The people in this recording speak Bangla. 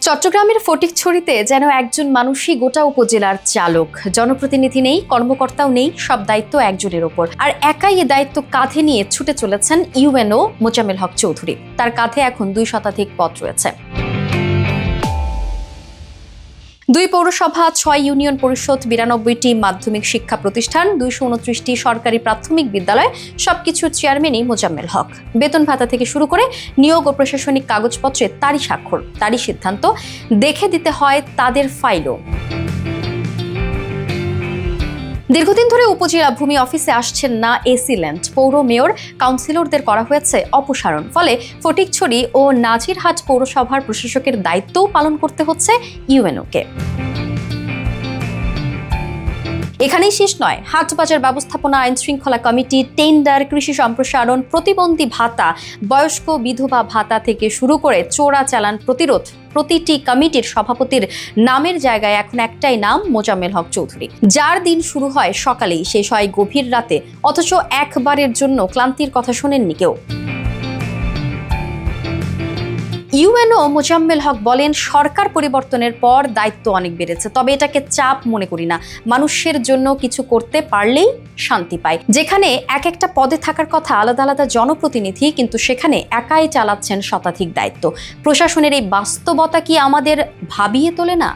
চট্টগ্রামের ফটিকছড়িতে যেন একজন মানুষই গোটা উপজেলার চালক। জনপ্রতিনিধি নেই, কর্মকর্তাও নেই, সব দায়িত্ব একজনের ওপর। আর একাই এ দায়িত্ব কাঁধে নিয়ে ছুটে চলেছেন ইউএনও মোজাম্মেল হক চৌধুরী। তার কাঁধে এখন 2 শতাধিক পদ রয়েছে। 2 পৌরসভা, 6 ইউনিয়ন পরিষদ, 92টি মাধ্যমিক শিক্ষা প্রতিষ্ঠান, 229টি সরকারি প্রাথমিক বিদ্যালয়, সবকিছুর চেয়ারম্যানই মোজাম্মেল হক। বেতন ভাতা থেকে শুরু করে নিয়োগ ও প্রশাসনিক কাগজপত্রে তারই স্বাক্ষর, তারই সিদ্ধান্ত, দেখে দিতে হয় তাদের ফাইলও। দীর্ঘদিন ধরে উপজেলা ভূমি অফিসে আসছেন না এসি ল্যান্ড। পৌর মেয়র, কাউন্সিলরদের করা হয়েছে অপসারণ। ফলে ফটিকছড়ি ও নাজিরহাট পৌরসভার প্রশাসকের দায়িত্বও পালন করতে হচ্ছে ইউএনওকে। এখানেই শেষ নয়। হাট বাজার ব্যবস্থাপনা, আইন শৃঙ্খলা কমিটি, টেন্ডার, কৃষি সম্প্রসারণ, প্রতিবন্ধী ভাতা, বয়স্ক বিধবা ভাতা থেকে শুরু করে চোরা চালান প্রতিরোধ, প্রতিটি কমিটির সভাপতির নামের জায়গায় এখন একটাই নাম, মোজাম্মেল হক চৌধুরী। যার দিন শুরু হয় সকালেই, শেষ হয় গভীর রাতে, অথচ একবারের জন্য ক্লান্তির কথা শোনেননি কেউ। ইউএনও মোজাম্মেল হক বলেন, সরকার পরিবর্তনের পর দায়িত্ব অনেক বেড়েছে, তবে এটাকে চাপ মনে করি না। মানুষের জন্য কিছু করতে পারলেই শান্তি পায়। যেখানে এক একটা পদে থাকার কথা আলাদা আলাদা জনপ্রতিনিধি, কিন্তু সেখানে একাই চালাচ্ছেন শতাধিক দায়িত্ব। প্রশাসনের এই বাস্তবতা কি আমাদের ভাবিয়ে তোলে না?